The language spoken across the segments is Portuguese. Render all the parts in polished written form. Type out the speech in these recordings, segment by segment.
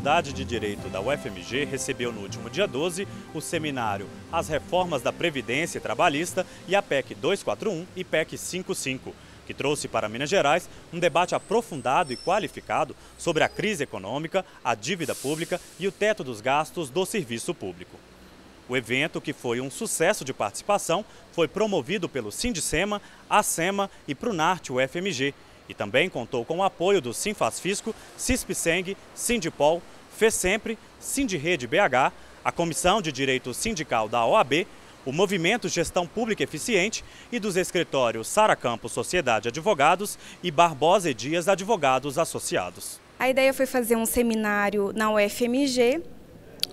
Faculdade de Direito da UFMG recebeu no último dia 12 o seminário As Reformas da Previdência Trabalhista e a PEC 241 e PEC 55, que trouxe para Minas Gerais um debate aprofundado e qualificado sobre a crise econômica, a dívida pública e o teto dos gastos do serviço público. O evento, que foi um sucesso de participação, foi promovido pelo Sindicema, ACEMA e Prunarte UFMG e também contou com o apoio do Sinfasfisco, Cispseng, Sindipol, FESEMPRE, Sindirede BH, a Comissão de Direito Sindical da OAB, o Movimento Gestão Pública Eficiente e dos escritórios Sara Campos Sociedade Advogados e Barbosa e Dias Advogados Associados. A ideia foi fazer um seminário na UFMG.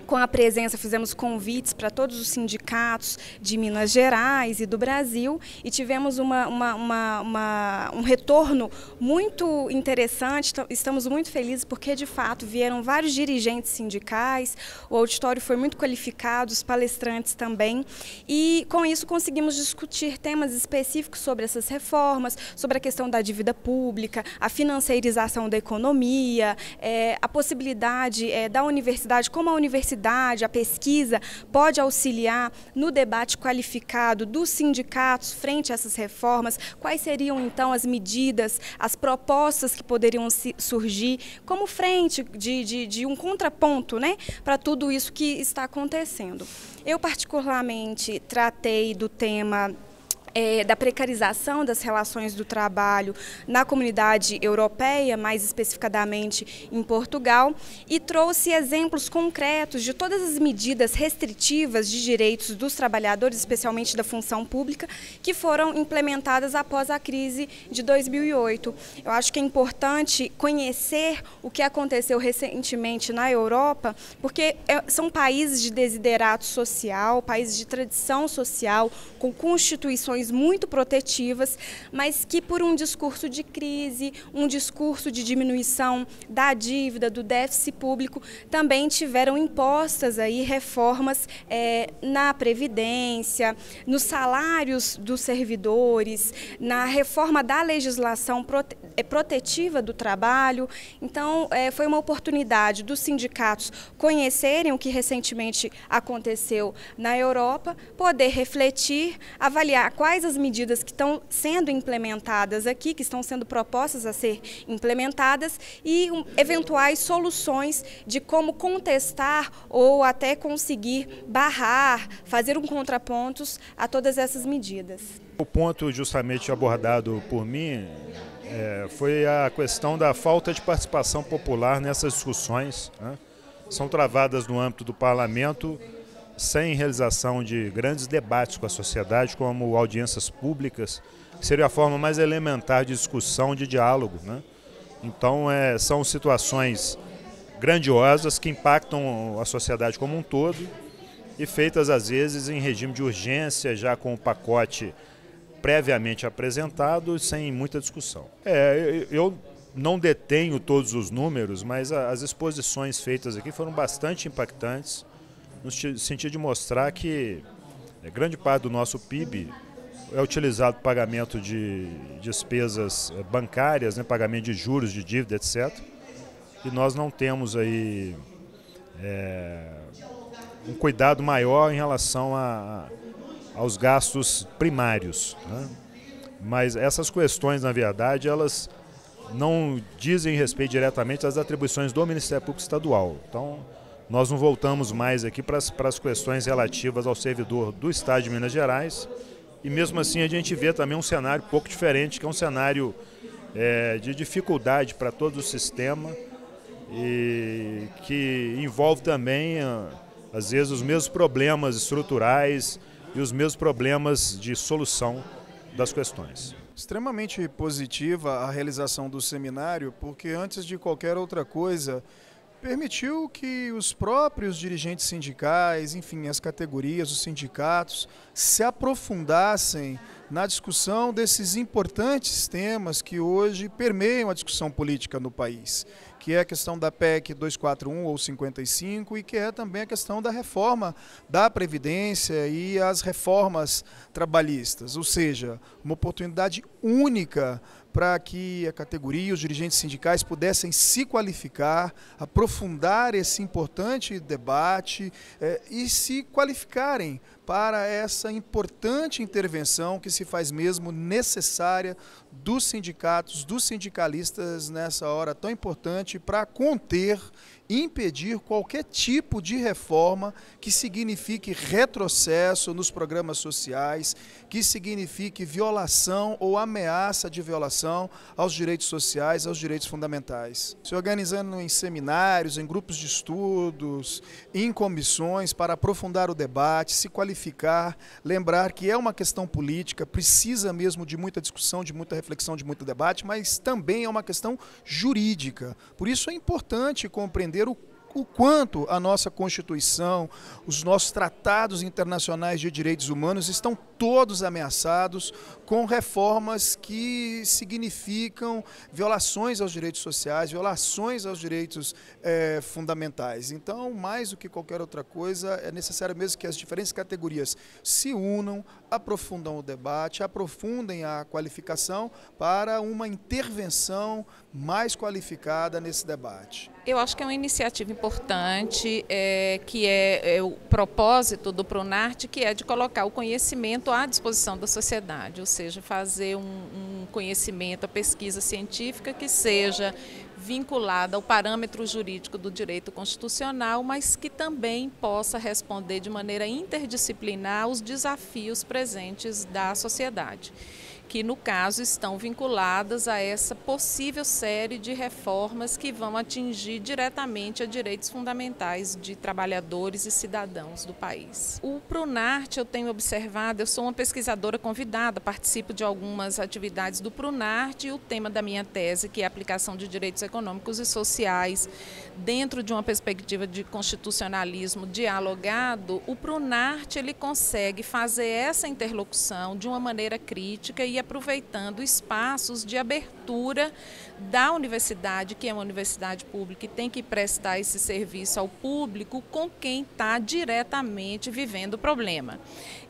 Com a presença, fizemos convites para todos os sindicatos de Minas Gerais e do Brasil e tivemos um retorno muito interessante. Estamos muito felizes porque, de fato, vieram vários dirigentes sindicais, o auditório foi muito qualificado, os palestrantes também. E, com isso, conseguimos discutir temas específicos sobre essas reformas, sobre a questão da dívida pública, a financiarização da economia, a possibilidade da universidade, como a universidade, a pesquisa pode auxiliar no debate qualificado dos sindicatos frente a essas reformas, quais seriam então as medidas, as propostas que poderiam surgir como frente de um contraponto, né, para tudo isso que está acontecendo. Eu particularmente tratei do tema da precarização das relações do trabalho na comunidade europeia, mais especificadamente em Portugal, e trouxe exemplos concretos de todas as medidas restritivas de direitos dos trabalhadores, especialmente da função pública, que foram implementadas após a crise de 2008. Eu acho que é importante conhecer o que aconteceu recentemente na Europa, porque são países de desiderato social, países de tradição social, com constituições muito protetivas, mas que por um discurso de crise, um discurso de diminuição da dívida, do déficit público, também tiveram impostas aí reformas na Previdência, nos salários dos servidores, na reforma da legislação protetiva do trabalho. Então, foi uma oportunidade dos sindicatos conhecerem o que recentemente aconteceu na Europa, poder refletir, avaliar quais as medidas que estão sendo implementadas aqui, que estão sendo propostas a ser implementadas e eventuais soluções de como contestar ou até conseguir barrar, fazer contrapontos a todas essas medidas. O ponto justamente abordado por mim foi a questão da falta de participação popular nessas discussões, né? São travadas no âmbito do parlamento, sem realização de grandes debates com a sociedade, como audiências públicas, que seria a forma mais elementar de discussão, de diálogo, né? Então, são situações grandiosas que impactam a sociedade como um todo e feitas, às vezes, em regime de urgência, já com o pacote previamente apresentado, sem muita discussão. Eu não detenho todos os números, mas as exposições feitas aqui foram bastante impactantes, no sentido de mostrar que grande parte do nosso PIB é utilizado para pagamento de despesas bancárias, né, pagamento de juros, de dívida, etc. E nós não temos aí um cuidado maior em relação aos gastos primários, né? Mas essas questões, na verdade, elas não dizem respeito diretamente às atribuições do Ministério Público Estadual. Então, nós não voltamos mais aqui para as questões relativas ao servidor do Estado de Minas Gerais e mesmo assim a gente vê também um cenário pouco diferente, que é um cenário de dificuldade para todo o sistema e que envolve também, às vezes, os mesmos problemas estruturais e os mesmos problemas de solução das questões. Extremamente positiva a realização do seminário, porque antes de qualquer outra coisa, permitiu que os próprios dirigentes sindicais, enfim, as categorias, os sindicatos, se aprofundassem na discussão desses importantes temas que hoje permeiam a discussão política no país. que é a questão da PEC 241 ou 55 e que é também a questão da reforma da Previdência e as reformas trabalhistas, ou seja, uma oportunidade única para que a categoria e os dirigentes sindicais pudessem se qualificar, aprofundar esse importante debate e se qualificarem para essa importante intervenção que se faz mesmo necessária dos sindicatos, dos sindicalistas nessa hora tão importante para conter e impedir qualquer tipo de reforma que signifique retrocesso nos programas sociais, que signifique violação ou ameaça de violação aos direitos sociais, aos direitos fundamentais. Se organizando em seminários, em grupos de estudos, em comissões para aprofundar o debate, se qualificar, lembrar que é uma questão política, precisa mesmo de muita discussão, de muita reflexão, de muito debate, mas também é uma questão jurídica. Por isso é importante compreender o quanto a nossa Constituição, os nossos tratados internacionais de direitos humanos estão todos ameaçados com reformas que significam violações aos direitos sociais, violações aos direitos fundamentais. Então, mais do que qualquer outra coisa, é necessário mesmo que as diferentes categorias se unam, aprofundam o debate, aprofundem a qualificação para uma intervenção mais qualificada nesse debate. Eu acho que é uma iniciativa importante, que é o propósito do Pronarte, que é de colocar o conhecimento à disposição da sociedade, ou seja, fazer um conhecimento, a pesquisa científica que seja vinculada ao parâmetro jurídico do direito constitucional, mas que também possa responder de maneira interdisciplinar aos desafios presentes da sociedade, que no caso estão vinculadas a essa possível série de reformas que vão atingir diretamente a direitos fundamentais de trabalhadores e cidadãos do país. O Pronarte, eu tenho observado, eu sou uma pesquisadora convidada, participo de algumas atividades do Pronarte e o tema da minha tese, que é a aplicação de direitos econômicos e sociais dentro de uma perspectiva de constitucionalismo dialogado, o Pronarte ele consegue fazer essa interlocução de uma maneira crítica e aproveitando espaços de abertura da universidade, que é uma universidade pública e tem que prestar esse serviço ao público com quem está diretamente vivendo o problema.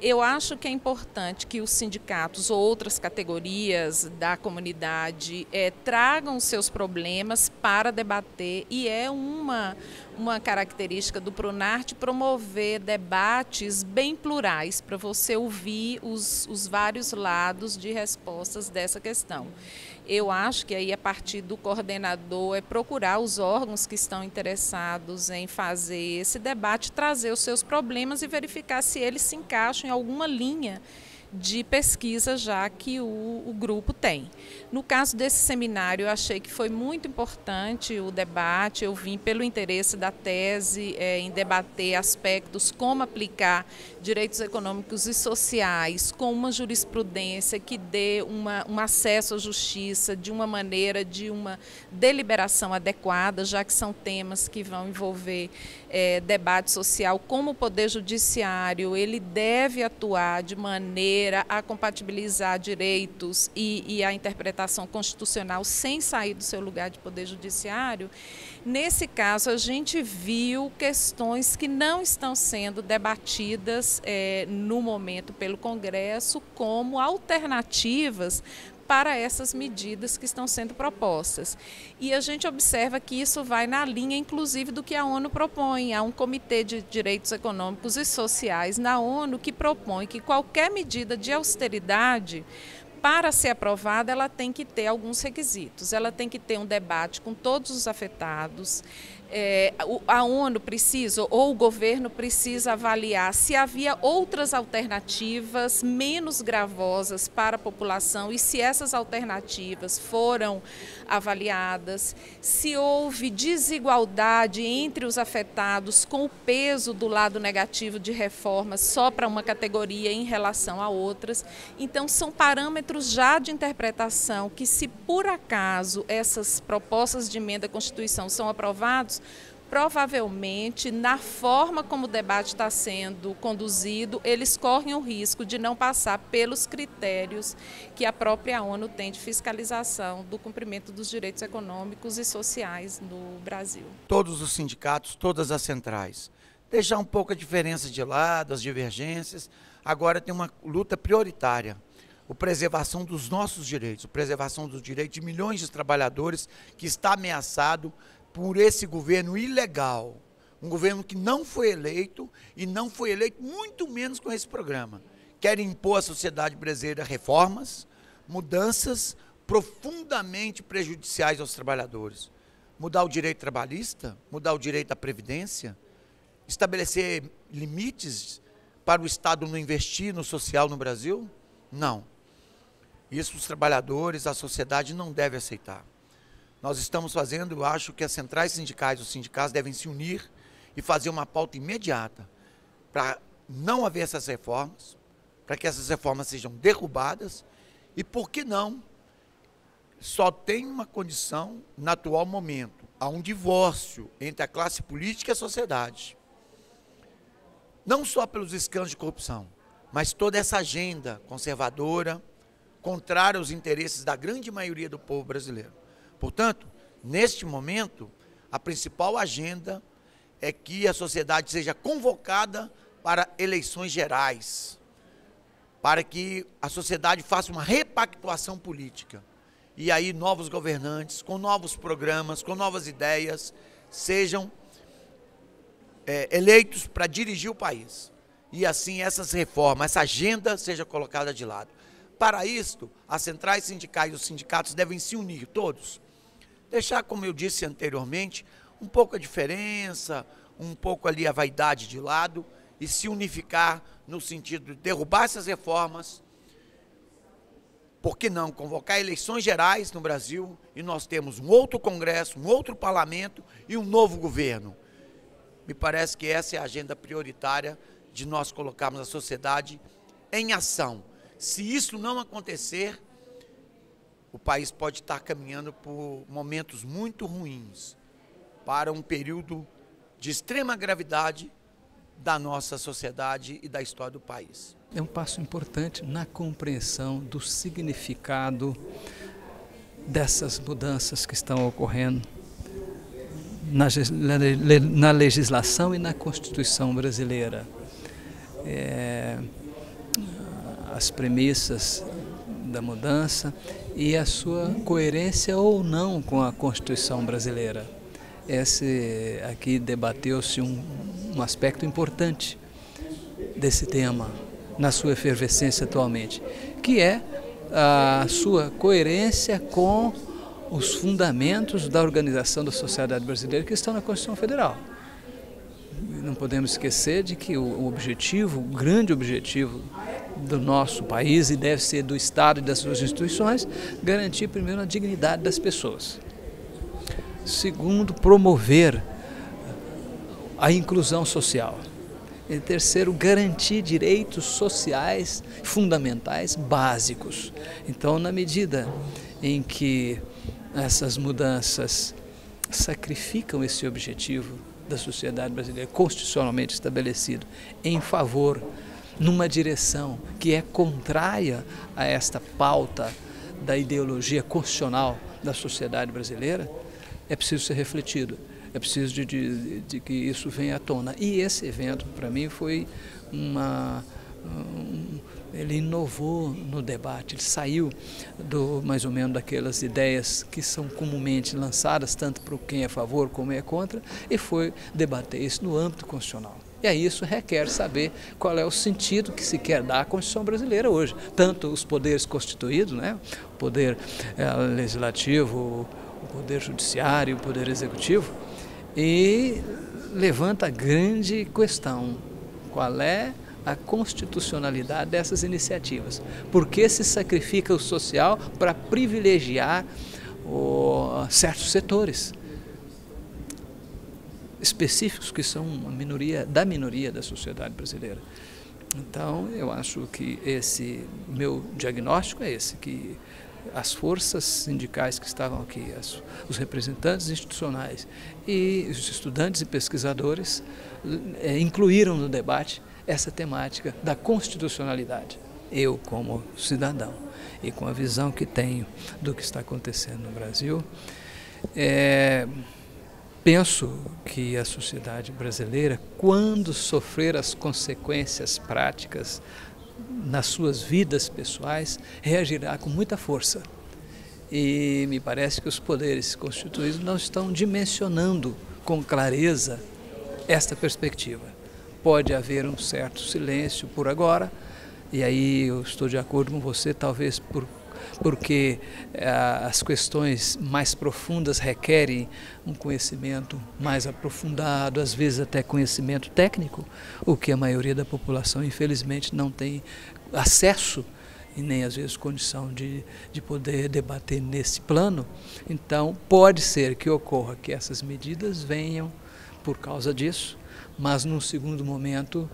Eu acho que é importante que os sindicatos ou outras categorias da comunidade tragam os seus problemas para debater e é uma característica do Pronarte promover debates bem plurais para você ouvir os vários lados de respostas dessa questão. Eu acho que aí a partir do coordenador é procurar os órgãos que estão interessados em fazer esse debate, trazer os seus problemas e verificar se eles se encaixam em alguma linha de pesquisa já que o grupo tem. No caso desse seminário, eu achei que foi muito importante o debate, eu vim pelo interesse da tese em debater aspectos como aplicar direitos econômicos e sociais com uma jurisprudência que dê um acesso à justiça de uma maneira de uma deliberação adequada, já que são temas que vão envolver debate social, como o Poder Judiciário ele deve atuar de maneira a compatibilizar direitos e a interpretação constitucional sem sair do seu lugar de poder judiciário. Nesse caso, a gente viu questões que não estão sendo debatidas no momento pelo Congresso como alternativas para essas medidas que estão sendo propostas. E a gente observa que isso vai na linha, inclusive, do que a ONU propõe. Há um Comitê de Direitos Econômicos e Sociais na ONU que propõe que qualquer medida de austeridade, para ser aprovada, ela tem que ter alguns requisitos. Ela tem que ter um debate com todos os afetados. A ONU precisa, ou o governo precisa avaliar se havia outras alternativas menos gravosas para a população e se essas alternativas foram avaliadas, se houve desigualdade entre os afetados com o peso do lado negativo de reformas só para uma categoria em relação a outras. Então, são parâmetros já de interpretação que, se por acaso essas propostas de emenda à Constituição são aprovados, provavelmente, na forma como o debate está sendo conduzido, eles correm o risco de não passar pelos critérios que a própria ONU tem de fiscalização do cumprimento dos direitos econômicos e sociais no Brasil. Todos os sindicatos, todas as centrais, deixar um pouco a diferença de lado, as divergências, agora tem uma luta prioritária. A preservação dos nossos direitos, a preservação dos direitos de milhões de trabalhadores que está ameaçado por esse governo ilegal, um governo que não foi eleito e não foi eleito muito menos com esse programa. Quer impor à sociedade brasileira reformas, mudanças profundamente prejudiciais aos trabalhadores. Mudar o direito trabalhista, mudar o direito à previdência, estabelecer limites para o Estado não investir no social no Brasil? Não. Isso os trabalhadores, a sociedade não deve aceitar. Nós estamos fazendo, eu acho que as centrais sindicais, os sindicatos devem se unir e fazer uma pauta imediata para não haver essas reformas, para que essas reformas sejam derrubadas e, por que não, só tem uma condição no atual momento, há um divórcio entre a classe política e a sociedade. Não só pelos escândalos de corrupção, mas toda essa agenda conservadora, contrária aos interesses da grande maioria do povo brasileiro. Portanto, neste momento, a principal agenda é que a sociedade seja convocada para eleições gerais, para que a sociedade faça uma repactuação política. E aí novos governantes, com novos programas, com novas ideias, sejam eleitos para dirigir o país. E assim essas reformas, essa agenda seja colocada de lado. Para isto, as centrais sindicais e os sindicatos devem se unir, todos. Deixar, como eu disse anteriormente, um pouco a diferença, um pouco ali a vaidade de lado e se unificar no sentido de derrubar essas reformas. Por que não convocar eleições gerais no Brasil e nós temos um outro Congresso, um outro Parlamento e um novo governo? Me parece que essa é a agenda prioritária de nós colocarmos a sociedade em ação. Se isso não acontecer, o país pode estar caminhando por momentos muito ruins, para um período de extrema gravidade da nossa sociedade e da história do país. É um passo importante na compreensão do significado dessas mudanças que estão ocorrendo na legislação e na Constituição brasileira. As premissas da mudança e a sua coerência ou não com a Constituição brasileira. Aqui debateu-se um aspecto importante desse tema, na sua efervescência atualmente, que é a sua coerência com os fundamentos da organização da sociedade brasileira que estão na Constituição Federal. Não podemos esquecer de que o grande objetivo do nosso país, e deve ser do Estado e das suas instituições, garantir primeiro a dignidade das pessoas. Segundo, promover a inclusão social. E terceiro, garantir direitos sociais fundamentais básicos. Então, na medida em que essas mudanças sacrificam esse objetivo da sociedade brasileira constitucionalmente estabelecido em favor, numa direção que é contrária a esta pauta da ideologia constitucional da sociedade brasileira, é preciso ser refletido, é preciso de que isso venha à tona. E esse evento, para mim, foi ele inovou no debate, ele saiu mais ou menos daquelas ideias que são comumente lançadas, tanto por quem é a favor como é contra, e foi debater isso no âmbito constitucional. E aí isso requer saber qual é o sentido que se quer dar à Constituição brasileira hoje. Tanto os poderes constituídos, né, o poder legislativo, o poder judiciário, o poder executivo, e levanta a grande questão: qual é a constitucionalidade dessas iniciativas? Por que se sacrifica o social para privilegiar certos setores específicos que são da minoria da sociedade brasileira? Então, eu acho que meu diagnóstico é esse, que as forças sindicais que estavam aqui, os representantes institucionais e os estudantes e pesquisadores incluíram no debate essa temática da constitucionalidade. Eu, como cidadão e com a visão que tenho do que está acontecendo no Brasil, penso que a sociedade brasileira, quando sofrer as consequências práticas nas suas vidas pessoais, reagirá com muita força. E me parece que os poderes constituídos não estão dimensionando com clareza esta perspectiva. Pode haver um certo silêncio por agora, e aí eu estou de acordo com você, talvez porque as questões mais profundas requerem um conhecimento mais aprofundado, às vezes até conhecimento técnico, o que a maioria da população, infelizmente, não tem acesso e nem, às vezes, condição de poder debater nesse plano. Então, pode ser que ocorra que essas medidas venham por causa disso, mas, num segundo momento,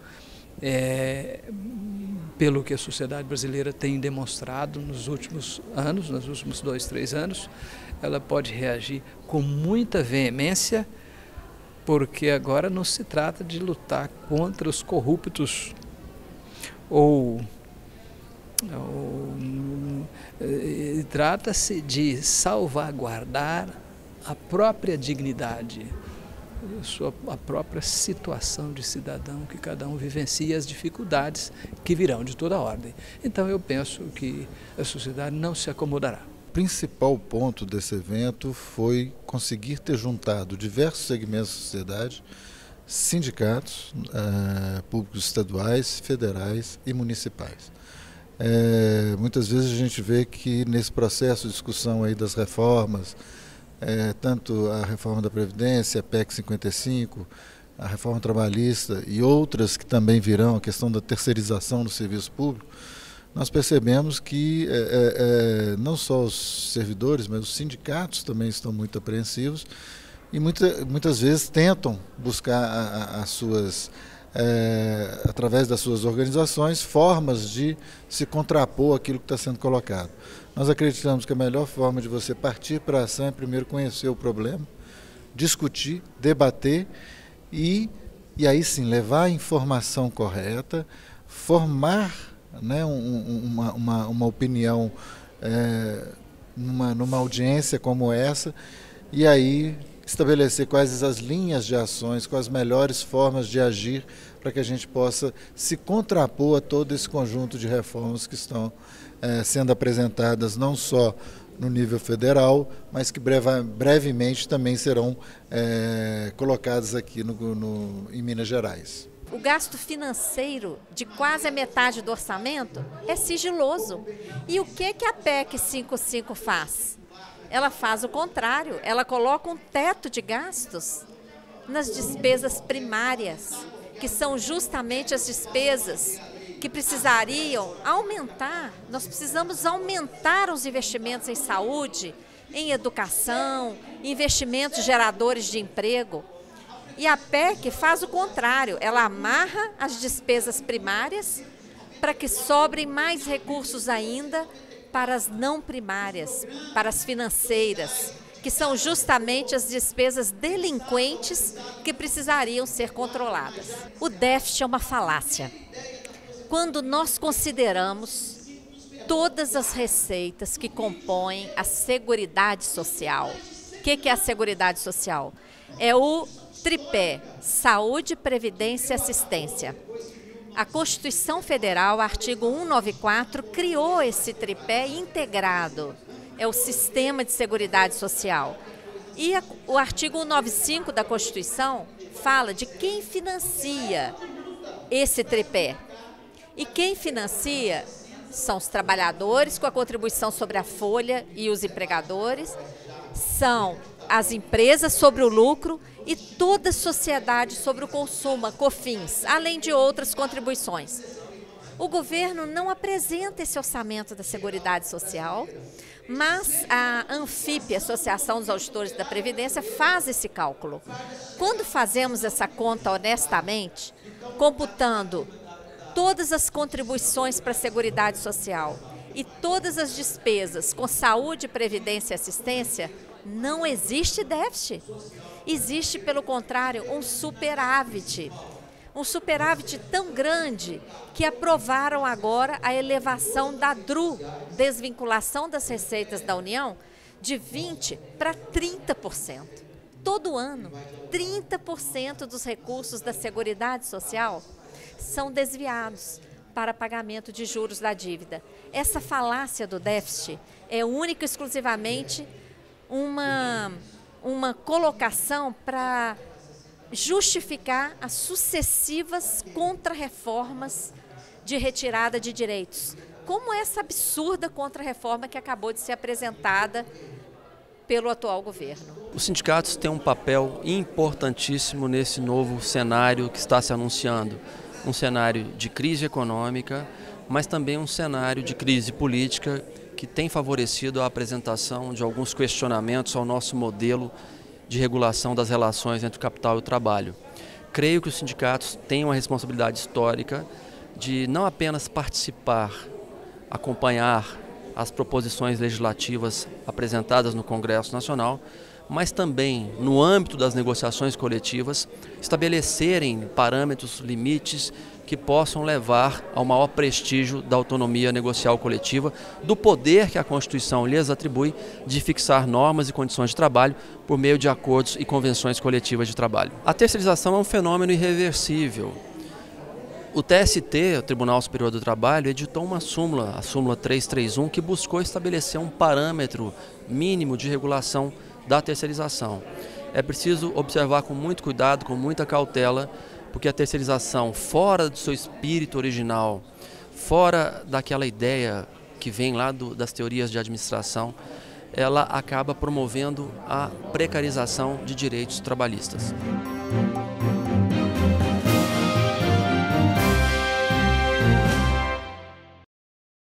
pelo que a sociedade brasileira tem demonstrado nos últimos anos, nos últimos 2, 3 anos, ela pode reagir com muita veemência, porque agora não se trata de lutar contra os corruptos trata-se de salvaguardar a própria dignidade, a própria situação de cidadão que cada um vivencia, as dificuldades que virão de toda ordem. Então eu penso que a sociedade não se acomodará. O principal ponto desse evento foi conseguir ter juntado diversos segmentos da sociedade, sindicatos, públicos estaduais, federais e municipais. Muitas vezes a gente vê que nesse processo de discussão aí das reformas, tanto a reforma da Previdência, a PEC 55, a reforma trabalhista e outras que também virão, a questão da terceirização do serviço público, nós percebemos que não só os servidores, mas os sindicatos também estão muito apreensivos e muitas vezes tentam buscar as suas, através das suas organizações, formas de se contrapor àquilo que está sendo colocado. Nós acreditamos que a melhor forma de você partir para a ação é primeiro conhecer o problema, discutir, debater e aí sim levar a informação correta, formar, né, uma opinião numa audiência como essa e aí estabelecer quais as linhas de ações, quais as melhores formas de agir para que a gente possa se contrapor a todo esse conjunto de reformas que estão sendo apresentadas não só no nível federal, mas que brevemente também serão colocadas aqui em Minas Gerais. O gasto financeiro de quase a metade do orçamento é sigiloso. E o que a PEC 55 faz? Ela faz o contrário, ela coloca um teto de gastos nas despesas primárias, que são justamente as despesas que precisariam aumentar. Nós precisamos aumentar os investimentos em saúde, em educação, investimentos geradores de emprego. E a PEC faz o contrário, ela amarra as despesas primárias para que sobrem mais recursos ainda para as não primárias, para as financeiras, que são justamente as despesas delinquentes que precisariam ser controladas. O déficit é uma falácia. Quando nós consideramos todas as receitas que compõem a Seguridade Social. O que é a Seguridade Social? É o tripé: saúde, previdência e assistência. A Constituição Federal, artigo 194, criou esse tripé integrado. É o sistema de Seguridade Social. E o artigo 195 da Constituição fala de quem financia esse tripé. E quem financia são os trabalhadores com a contribuição sobre a folha e os empregadores, são as empresas sobre o lucro e toda a sociedade sobre o consumo, a COFINS, além de outras contribuições. O governo não apresenta esse orçamento da Seguridade Social, mas a ANFIP, Associação dos Auditores da Previdência, faz esse cálculo. Quando fazemos essa conta honestamente, computando todas as contribuições para a Seguridade Social e todas as despesas com saúde, previdência e assistência, não existe déficit. Existe, pelo contrário, um superávit. Um superávit tão grande que aprovaram agora a elevação da DRU, desvinculação das receitas da União, de 20% para 30%. Todo ano, 30% dos recursos da Seguridade Social são desviados para pagamento de juros da dívida. Essa falácia do déficit é única e exclusivamente uma colocação para justificar as sucessivas contrarreformas de retirada de direitos, como essa absurda contrarreforma que acabou de ser apresentada pelo atual governo. Os sindicatos têm um papel importantíssimo nesse novo cenário que está se anunciando. Um cenário de crise econômica, mas também um cenário de crise política que tem favorecido a apresentação de alguns questionamentos ao nosso modelo de regulação das relações entre o capital e o trabalho. Creio que os sindicatos têm uma responsabilidade histórica de não apenas participar, acompanhar as proposições legislativas apresentadas no Congresso Nacional, mas também, no âmbito das negociações coletivas, estabelecerem parâmetros, limites que possam levar ao maior prestígio da autonomia negocial coletiva, do poder que a Constituição lhes atribui de fixar normas e condições de trabalho por meio de acordos e convenções coletivas de trabalho. A terceirização é um fenômeno irreversível. O TST, o Tribunal Superior do Trabalho, editou uma súmula, a súmula 331, que buscou estabelecer um parâmetro mínimo de regulação da terceirização. É preciso observar com muito cuidado, com muita cautela, porque a terceirização, fora do seu espírito original, fora daquela ideia que vem lá das teorias de administração, ela acaba promovendo a precarização de direitos trabalhistas.